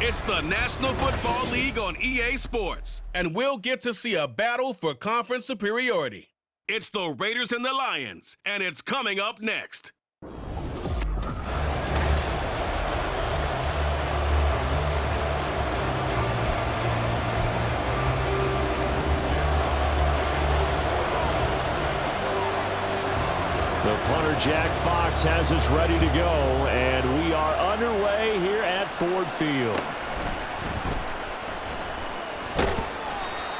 It's the National Football League on EA Sports, and we'll get to see a battle for conference superiority. It's the Raiders and the Lions, and it's coming up next. The punter, Jack Fox, has us ready to go, and we are underway here at Ford Field.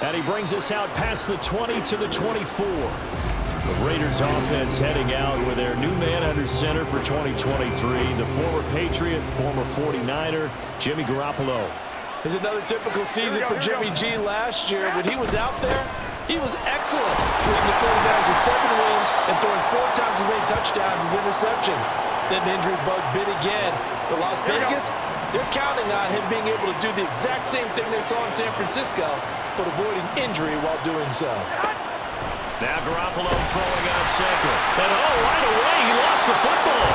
And he brings us out past the 20 to the 24. The Raiders offense heading out with their new man under center for 2023, the former Patriot, former 49er, Jimmy Garoppolo. It's another typical season for Jimmy G last year. When he was out there, he was excellent, leading the 49ers to 7 wins and throwing 4 times as many touchdowns as interceptions. Then the injury bug bit again. But Las Vegas, they're counting on him being able to do the exact same thing they saw in San Francisco, but avoiding injury while doing so. Now Garoppolo throwing on second. And right away, he lost the football.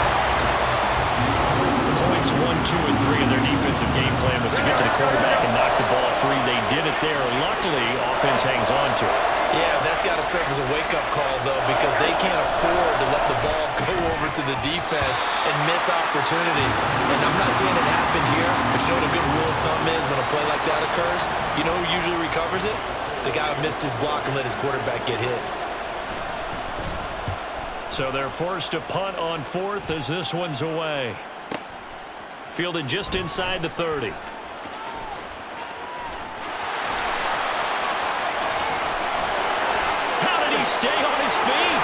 Points 1, 2, and 3 in their defensive game plan was to get to the quarterback and knock the ball free. They did it there. Luckily, offense hangs on to it. Yeah, that's got to serve as a wake-up call, though, because they can't afford to let the ball go over to the defense and miss opportunities. And I'm not seeing it happen here, but you know what a good rule of thumb is when a play like that occurs? You know who usually recovers it? The guy who missed his block and let his quarterback get hit. So they're forced to punt on 4th as this one's away. Fielded just inside the 30. Stay on his feet.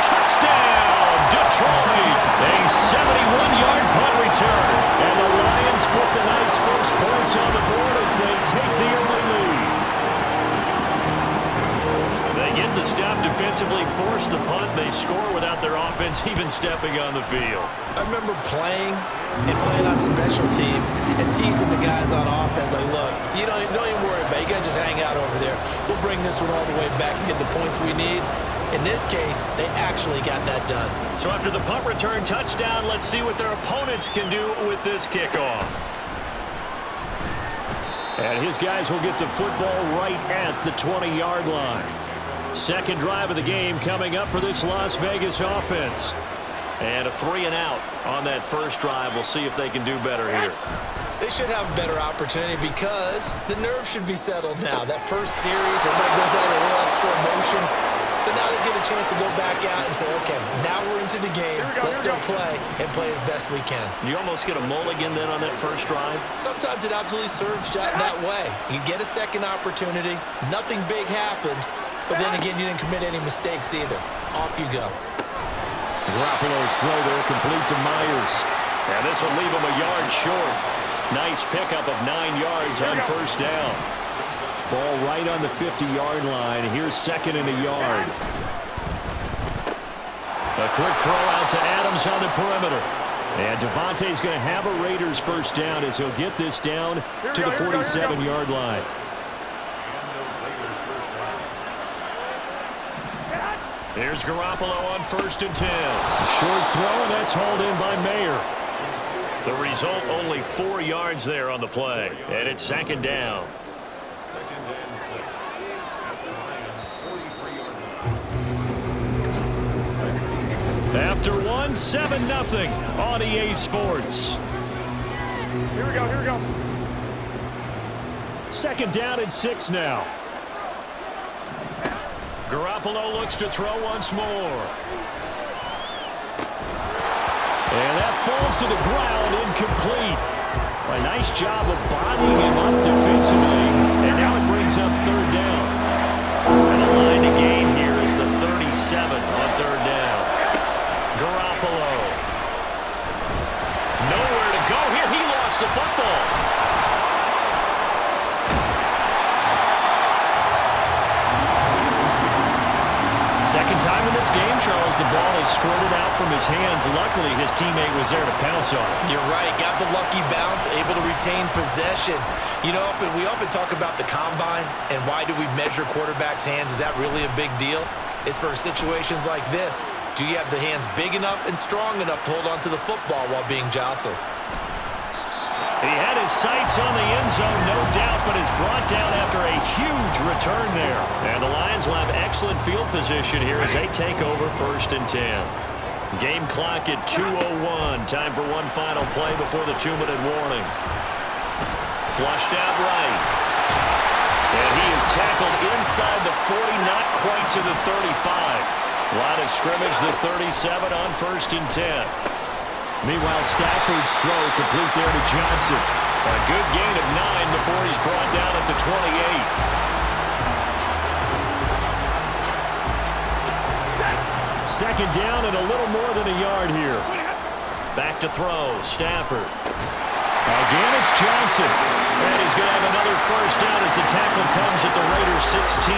Touchdown, Detroit. A 71-yard punt return. And the Lions put the night's first points on the board as they take the early lead. They get the stop defensively, force the punt. They score without their offense even stepping on the field. I remember playing on special teams and teasing the guys on offense like, look, don't even worry about it. You got to just hang out over there. We'll bring this one all the way back and get the points we need. In this case, they actually got that done. So after the punt return touchdown, let's see what their opponents can do with this kickoff. And his guys will get the football right at the 20-yard line. Second drive of the game coming up for this Las Vegas offense. And a 3-and-out on that first drive. We'll see if they can do better here. They should have a better opportunity because the nerves should be settled now. That first series, everybody goes out a little extra emotion. So now they get a chance to go back out and say, okay, now we're into the game. Let's go play and play as best we can. You almost get a mulligan then on that first drive? Sometimes it absolutely serves that way. You get a second opportunity. Nothing big happened. But then again, you didn't commit any mistakes either. Off you go. Garoppolo's throw there complete to Myers. And this will leave him a yard short. Nice pickup of 9 yards on first down. Ball right on the 50-yard line. Here's second and a yard. A quick throw out to Adams on the perimeter. And Devontae's going to have a Raiders first down as he'll get this down to the 47-yard line. Here's Garoppolo on 1st and 10. Short throw, and that's hauled in by Mayer. The result, only 4 yards there on the play. And it's second down. After one, 7-0 on EA Sports. Here we go. Second down and 6 now. Garoppolo looks to throw once more. And that falls to the ground, incomplete. A nice job of bodying him up defensively. And now it brings up third down. And the line to gain here is the 37 on third down. Garoppolo. Nowhere to go here. He lost the football. Second time in this game, Charles, the ball is squirted out from his hands. Luckily, his teammate was there to pounce on it. You're right. Got the lucky bounce, able to retain possession. You know, we often talk about the combine and why do we measure quarterbacks' hands. Is that really a big deal? It's for situations like this. Do you have the hands big enough and strong enough to hold on to the football while being jostled? He had his sights on the end zone, no doubt, but is brought down after a huge return there. And the Lions will have excellent field position here as they take over 1st and 10. Game clock at 2:01. Time for one final play before the 2-minute warning. Flushed out right. And he is tackled inside the 40, not quite to the 35. Line of scrimmage, the 37 on 1st and 10. Meanwhile, Stafford's throw complete there to Johnson. A good gain of 9 before he's brought down at the 28. Second down and a little more than a yard here. Back to throw, Stafford. Again, it's Johnson. And he's going to have another first down as the tackle comes at the Raiders' 16.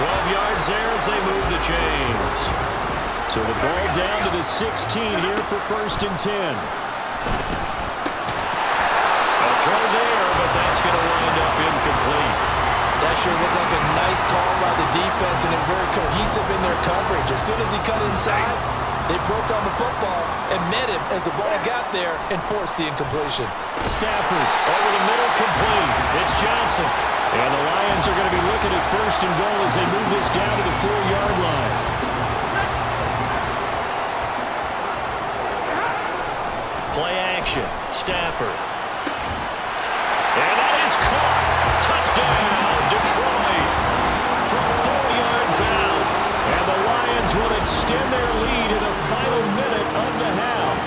12 yards there as they move the chains. So the ball down to the 16 here for 1st and 10. A throw there, but that's going to wind up incomplete. That sure looked like a nice call by the defense, and very cohesive in their coverage. As soon as he cut inside, they broke on the football and met him as the ball got there and forced the incompletion. Stafford over the middle, complete. It's Johnson. And the Lions are going to be looking at 1st and goal as they move this down to the 4-yard line. Play action. Stafford. And that is caught. Touchdown, Detroit. From 4 yards out. And the Lions will extend their lead in the final minute of the half.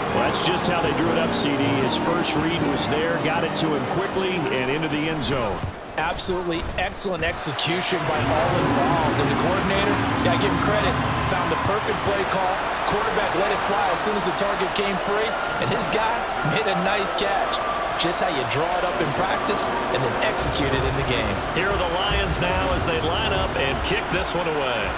Well, that's just how they drew it up, CD. His first read was there, got it to him quickly, and into the end zone. Absolutely excellent execution by all involved. And the coordinator, got to give him credit, found the perfect play call. Quarterback let it fly as soon as the target came free, and his guy made a nice catch. Just how you draw it up in practice and then execute it in the game. Here are the Lions now as they line up and kick this one away.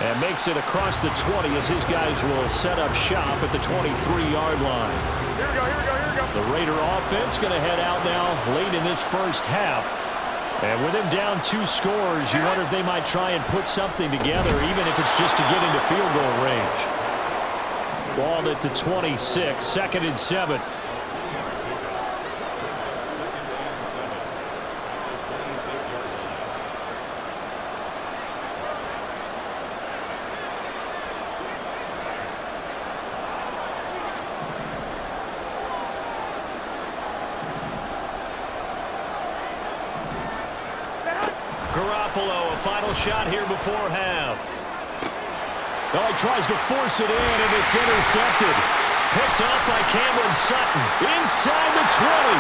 And makes it across the 20 as his guys will set up shop at the 23-yard line. Here we go, here we go, here we go. The Raider offense going to head out now late in this first half. And with him down 2 scores, you wonder if they might try and put something together, even if it's just to get into field goal range. Ball at the 26, 2nd and 7. Garoppolo, a final shot here before half. Well, he tries to force it in, and it's intercepted. Picked up by Cameron Sutton. Inside the 20.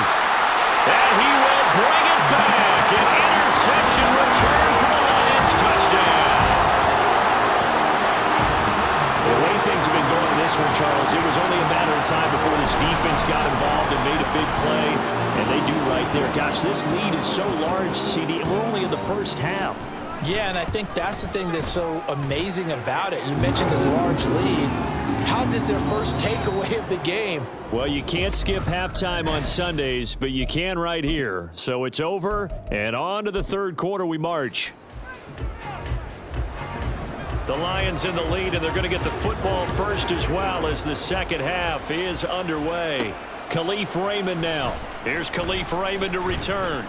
And he will bring it back. An interception return for the Lions. Touchdown. The way things have been going in this one, Charles, it was only a matter of time before this defense got involved and made a big play. And they do right there. Gosh, this lead is so large, CD. We're only in the first half. Yeah, and I think that's the thing that's so amazing about it. You mentioned this large lead. How's this their first takeaway of the game? Well, you can't skip halftime on Sundays, but you can right here. So it's over, and on to the third quarter we march. The Lions in the lead, and they're going to get the football first as well as the second half is underway. Khalif Raymond now. Here's Khalif Raymond to return.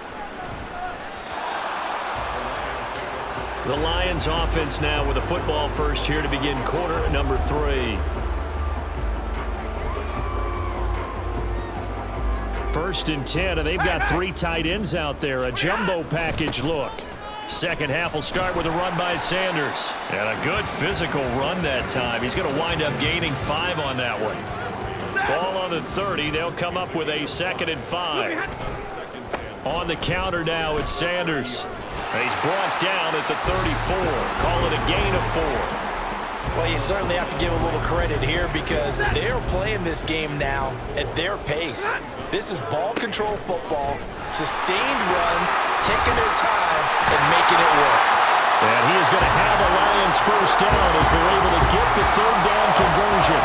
The Lions offense now with the football first here to begin quarter number 3. First and 10, and they've got 3 tight ends out there. A jumbo package look. Second half will start with a run by Sanders. And a good physical run that time. He's going to wind up gaining 5 on that one. Ball on the 30. They'll come up with a 2nd and 5. On the counter now, it's Sanders. He's brought down at the 34. Call it a gain of 4. Well, you certainly have to give a little credit here because they're playing this game now at their pace. This is ball control football, sustained runs, taking their time, and making it work. And he is going to have a Lions first down as they're able to get the 3rd down conversion.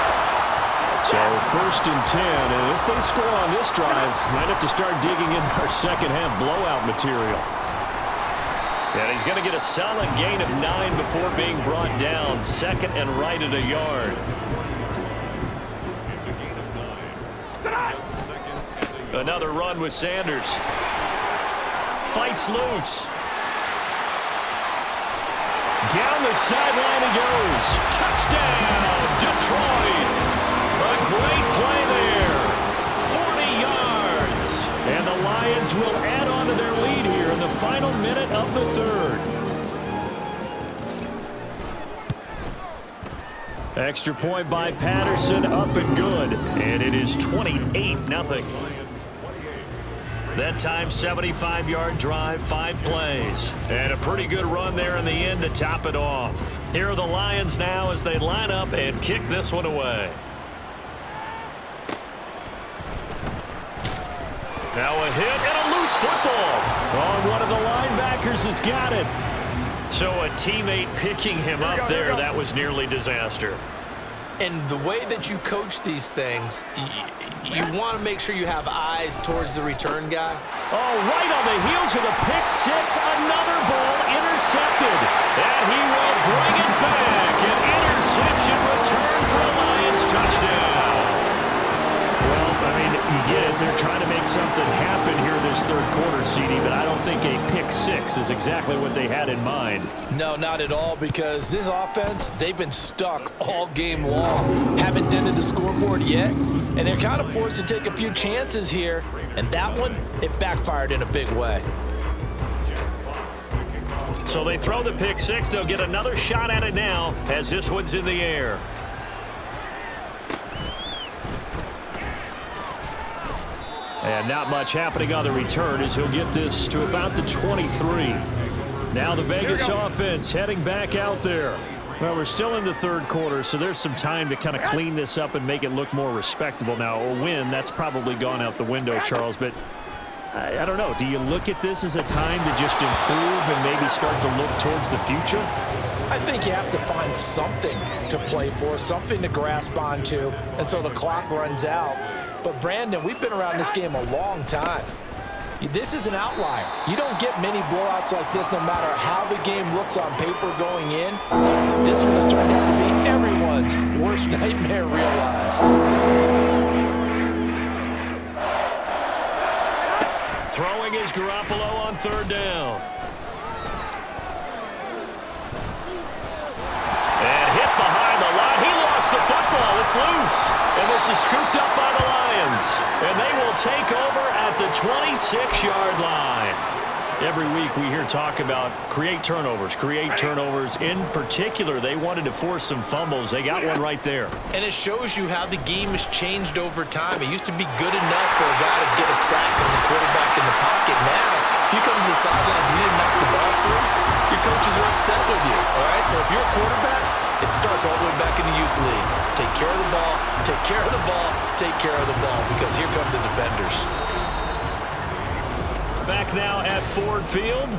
So 1st and 10, and if they score on this drive, might have to start digging in our second half blowout material. And he's going to get a solid gain of 9 before being brought down. Second and right at a yard. It's a gain of 9. Another run with Sanders. Fights loose. Down the sideline he goes. Touchdown, Detroit. A great play there. 40 yards. And the Lions will add on to their lead here in the final minute of the third. Extra point by Patterson, up and good. And it is 28-0. That time, 75-yard drive, 5 plays. And a pretty good run there in the end to top it off. Here are the Lions now as they line up and kick this one away. Now a hit and a loose football. Oh, one of the linebackers has got it. So a teammate picking him up there, that was nearly disaster. And the way that you coach these things, you want to make sure you have eyes towards the return guy. Oh, right on the heels of the pick six, another ball intercepted. And he will bring it back. An interception return for a Lions touchdown. Well, I mean, you get it. They're trying to make something happen here this third quarter, CD, but I don't think a pick six is exactly what they had in mind. No, not at all, because this offense, they've been stuck all game long. Haven't dented the scoreboard yet, and they're kind of forced to take a few chances here, and that one, it backfired in a big way. So they throw the pick six. They'll get another shot at it now as this one's in the air. And not much happening on the return as he'll get this to about the 23. Now the Vegas offense heading back out there. Well, we're still in the third quarter, so there's some time to kind of clean this up and make it look more respectable. Now, a win, that's probably gone out the window, Charles, but I don't know. Do you look at this as a time to just improve and maybe start to look towards the future? I think you have to find something to play for, something to grasp onto until the clock runs out. But, Brandon, we've been around this game a long time. This is an outlier. You don't get many blowouts like this no matter how the game looks on paper going in. This one has turned out to be everyone's worst nightmare realized. Throwing is Garoppolo on third down. And hit behind the line. He lost the football. It's loose. And this is scooped up by the Lions. And they will take over at the 26-yard line. Every week we hear talk about create turnovers. In particular, they wanted to force some fumbles. They got one right there. And it shows you how the game has changed over time. It used to be good enough for a guy to get a sack and the quarterback in the pocket. Now, if you come to the sidelines and you didn't knock the ball through, your coaches are upset with you. All right, so if you're a quarterback, it starts all the way back in the youth leagues. Take care of the ball, take care of the ball, take care of the ball, because here come the defenders. Back now at Ford Field.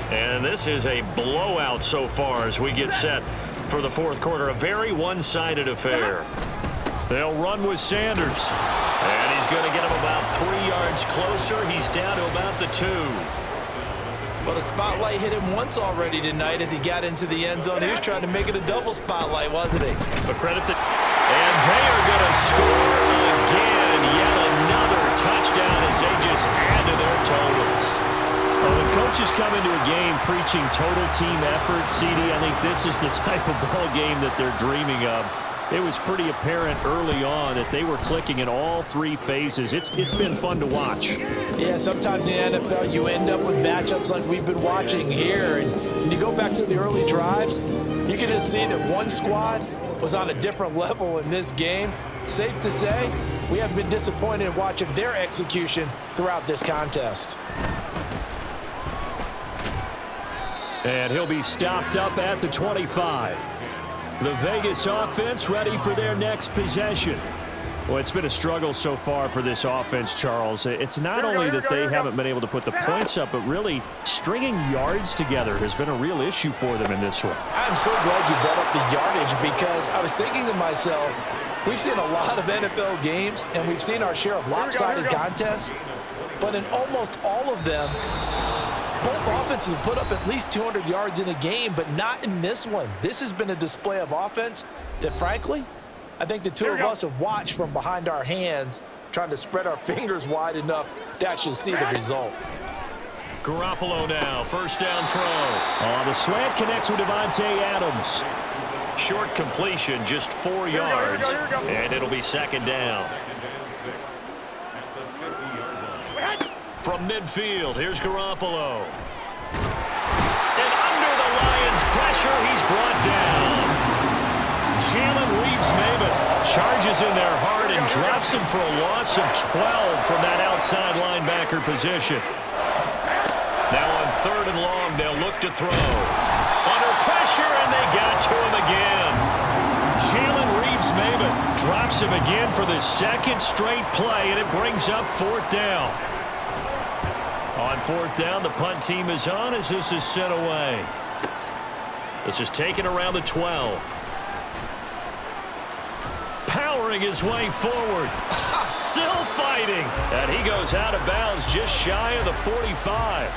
And this is a blowout so far as we get set for the fourth quarter. A very one-sided affair. They'll run with Sanders. And he's going to get him about 3 yards closer. He's down to about the 2. Well, the spotlight hit him once already tonight as he got into the end zone. He was trying to make it a double spotlight, wasn't he? But credit the... And they are going to score again. Yet another touchdown as they just add to their totals. Well, when coaches come into a game preaching total team effort, CD, I think this is the type of ball game that they're dreaming of. It was pretty apparent early on that they were clicking in all 3 phases. It's been fun to watch. Yeah, sometimes in the NFL you end up with matchups like we've been watching here. And when you go back to the early drives, you can just see that one squad was on a different level in this game. Safe to say, we have been disappointed in watching their execution throughout this contest. And he'll be stopped up at the 25. The Vegas offense ready for their next possession. Well, it's been a struggle so far for this offense, Charles. It's not only that they haven't been able to put the points up, but really stringing yards together has been a real issue for them in this one. I'm so glad you brought up the yardage, because I was thinking to myself, we've seen a lot of NFL games, and we've seen our share of lopsided contests, but in almost all of them, Both offenses have put up at least 200 yards in a game, but not in this one. This has been a display of offense that, frankly, I think the two of us have watched from behind our hands, trying to spread our fingers wide enough to actually see the result. Garoppolo now, first down throw. The slant connects with Devontae Adams. Short completion, just 4 yards, and it'll be second down. From midfield, here's Garoppolo. And under the Lions' pressure, he's brought down. Jalen Reeves-Maybin charges in there hard and drops him for a loss of 12 from that outside linebacker position. Now on 3rd and long, they'll look to throw. Under pressure, and they got to him again. Jalen Reeves-Maybin drops him again for the second straight play, and it brings up 4th down. On 4th down, the punt team is on as this is sent away. This is taken around the 12. Powering his way forward. Still fighting. And he goes out of bounds just shy of the 45.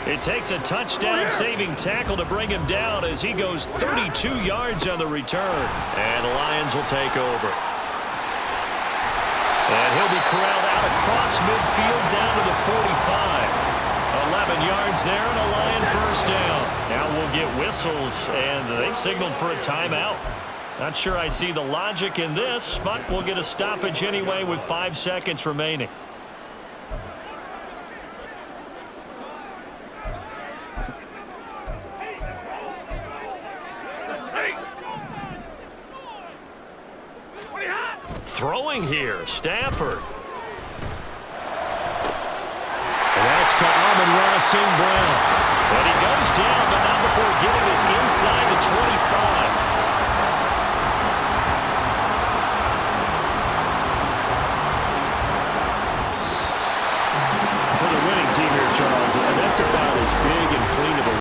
It takes a touchdown-saving tackle to bring him down as he goes 32 yards on the return. And the Lions will take over. And he'll be corralled out across midfield down to the 45. 11 yards there and a Lion first down. Now we'll get whistles, and they've signaled for a timeout. Not sure I see the logic in this, but we'll get a stoppage anyway with 5 seconds remaining. Throwing here, Stafford. That's to Amon-Ra St. Brown. And he goes down, but not before getting us inside the 25. For the winning team here, Charles, that's about as big and clean of a